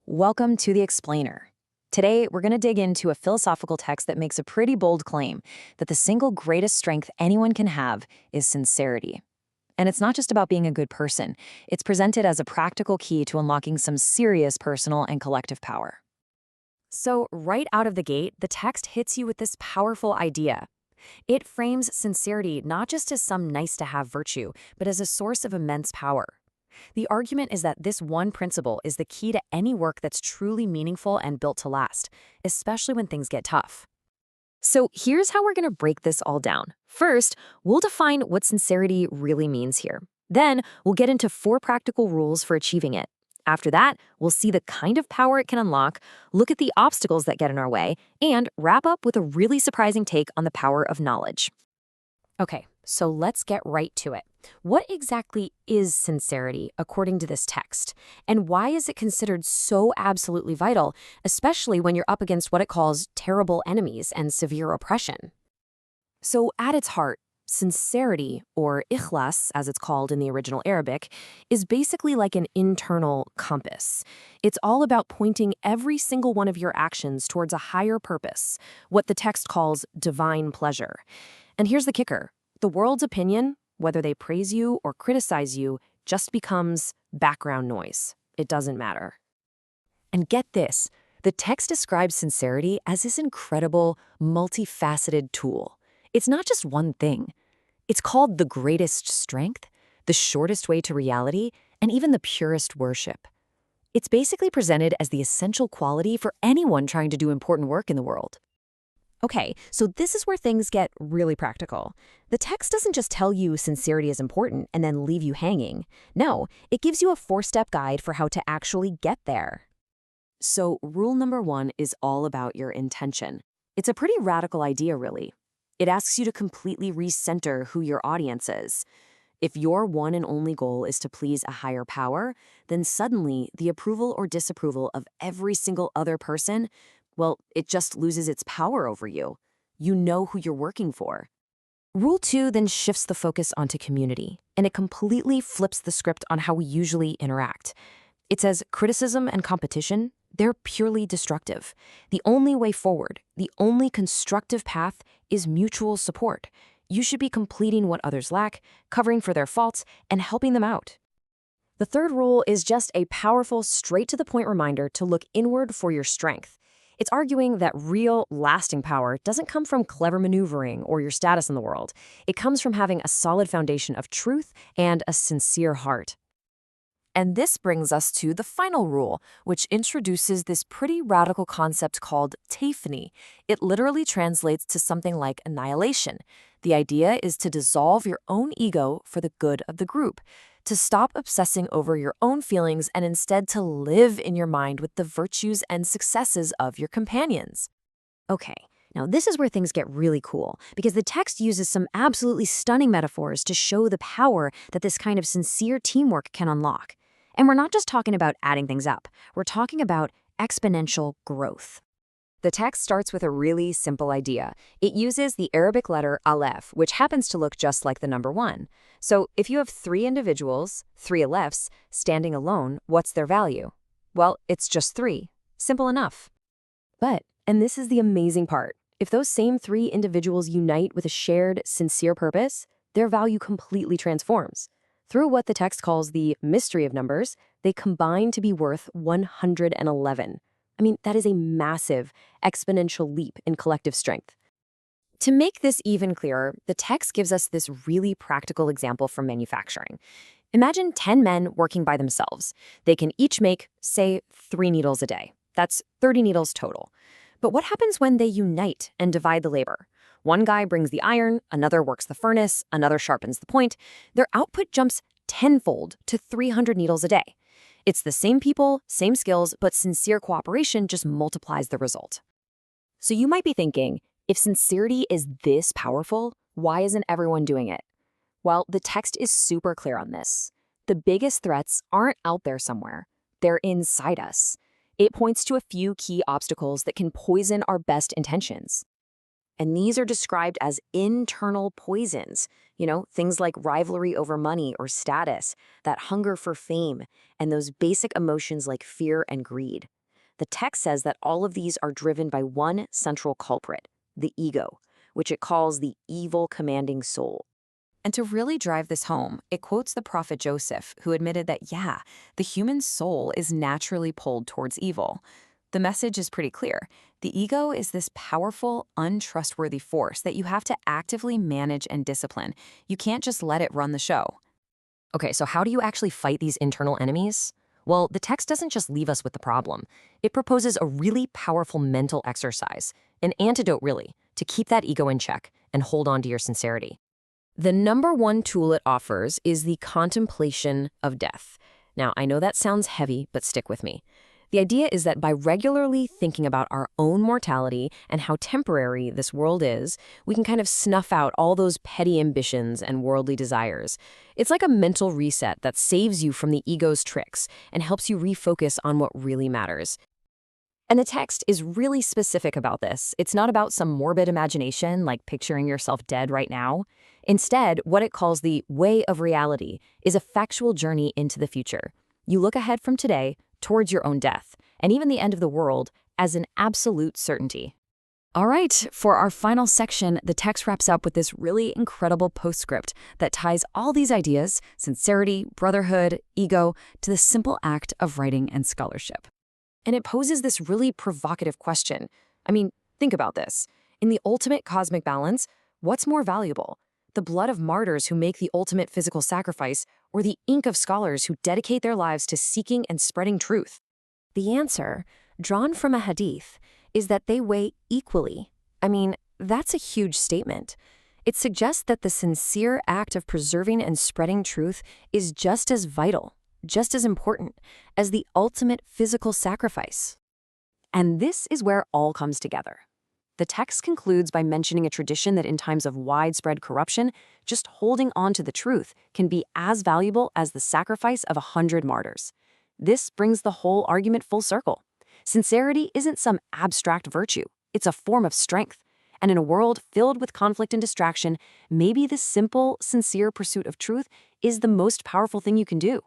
Welcome to The Explainer. Today, we're going to dig into a philosophical text that makes a pretty bold claim that the single greatest strength anyone can have is sincerity. And it's not just about being a good person. It's presented as a practical key to unlocking some serious personal and collective power. So, right out of the gate, the text hits you with this powerful idea. It frames sincerity not just as some nice-to-have virtue, but as a source of immense power. The argument is that this one principle is the key to any work that's truly meaningful and built to last, especially when things get tough. So here's how we're going to break this all down. First, we'll define what sincerity really means here. Then, we'll get into 4 practical rules for achieving it. After that, we'll see the kind of power it can unlock, look at the obstacles that get in our way, and wrap up with a really surprising take on the power of knowledge. Okay, so let's get right to it. What exactly is sincerity according to this text? And why is it considered so absolutely vital, especially when you're up against what it calls terrible enemies and severe oppression? So at its heart, sincerity, or İhlâs, as it's called in the original Arabic, is basically like an internal compass. It's all about pointing every single one of your actions towards a higher purpose, what the text calls divine pleasure. And here's the kicker. The world's opinion, whether they praise you or criticize you, just becomes background noise. It doesn't matter. And get this, the text describes sincerity as this incredible, multifaceted tool. It's not just one thing. It's called the greatest strength, the shortest way to reality, and even the purest worship. It's basically presented as the essential quality for anyone trying to do important work in the world. Okay, so this is where things get really practical. The text doesn't just tell you sincerity is important and then leave you hanging. No, it gives you a 4-step guide for how to actually get there. So rule number 1 is all about your intention. It's a pretty radical idea, really. It asks you to completely recenter who your audience is. If your one and only goal is to please a higher power, then suddenly the approval or disapproval of every single other person, well, it just loses its power over you. You know who you're working for. Rule 2 then shifts the focus onto community, and it completely flips the script on how we usually interact. It says criticism and competition, they're purely destructive. The only way forward, the only constructive path is mutual support. You should be completing what others lack, covering for their faults, and helping them out. The third rule is just a powerful, straight-to-the-point reminder to look inward for your strength. It's arguing that real, lasting power doesn't come from clever maneuvering or your status in the world. It comes from having a solid foundation of truth and a sincere heart. And this brings us to the final rule, which introduces this pretty radical concept called tafni. It literally translates to something like annihilation. The idea is to dissolve your own ego for the good of the group, to stop obsessing over your own feelings and instead to live in your mind with the virtues and successes of your companions. Okay, now this is where things get really cool, because the text uses some absolutely stunning metaphors to show the power that this kind of sincere teamwork can unlock. And we're not just talking about adding things up, we're talking about exponential growth. The text starts with a really simple idea. It uses the Arabic letter aleph, which happens to look just like the number 1. So if you have 3 individuals, 3 alephs, standing alone, what's their value? Well, it's just 3. Simple enough. But, and this is the amazing part, if those same 3 individuals unite with a shared, sincere purpose, their value completely transforms. Through what the text calls the mystery of numbers, they combine to be worth 111. I mean, that is a massive, exponential leap in collective strength. To make this even clearer, the text gives us this really practical example from manufacturing. Imagine 10 men working by themselves. They can each make, say, 3 needles a day. That's 30 needles total. But what happens when they unite and divide the labor? One guy brings the iron, another works the furnace, another sharpens the point. Their output jumps tenfold to 300 needles a day. It's the same people, same skills, but sincere cooperation just multiplies the result. So you might be thinking, if sincerity is this powerful, why isn't everyone doing it? Well, the text is super clear on this. The biggest threats aren't out there somewhere. They're inside us. It points to a few key obstacles that can poison our best intentions. And these are described as internal poisons, things like rivalry over money or status, that hunger for fame, and those basic emotions like fear and greed. The text says that all of these are driven by one central culprit, the ego, which it calls the evil commanding soul. And to really drive this home, it quotes the prophet Joseph, who admitted that, yeah, the human soul is naturally pulled towards evil. The message is pretty clear. The ego is this powerful, untrustworthy force that you have to actively manage and discipline. You can't just let it run the show. Okay, so how do you actually fight these internal enemies? Well, the text doesn't just leave us with the problem. It proposes a really powerful mental exercise, an antidote really, to keep that ego in check and hold on to your sincerity. The number one tool it offers is the contemplation of death. Now, I know that sounds heavy, but stick with me. The idea is that by regularly thinking about our own mortality and how temporary this world is, we can kind of snuff out all those petty ambitions and worldly desires. It's like a mental reset that saves you from the ego's tricks and helps you refocus on what really matters. And the text is really specific about this. It's not about some morbid imagination like picturing yourself dead right now. Instead, what it calls the way of reality is a factual journey into the future. You look ahead from today towards your own death, and even the end of the world, as an absolute certainty. All right, for our final section, the text wraps up with this really incredible postscript that ties all these ideas, sincerity, brotherhood, ego, to the simple act of writing and scholarship. And it poses this really provocative question. I mean, think about this. In the ultimate cosmic balance, what's more valuable? The blood of martyrs who make the ultimate physical sacrifice, or the ink of scholars who dedicate their lives to seeking and spreading truth? The answer, drawn from a hadith, is that they weigh equally. I mean, that's a huge statement. It suggests that the sincere act of preserving and spreading truth is just as vital, just as important, as the ultimate physical sacrifice. And this is where all comes together. The text concludes by mentioning a tradition that in times of widespread corruption, just holding on to the truth can be as valuable as the sacrifice of 100 martyrs. This brings the whole argument full circle. Sincerity isn't some abstract virtue. It's a form of strength. And in a world filled with conflict and distraction, maybe this simple, sincere pursuit of truth is the most powerful thing you can do.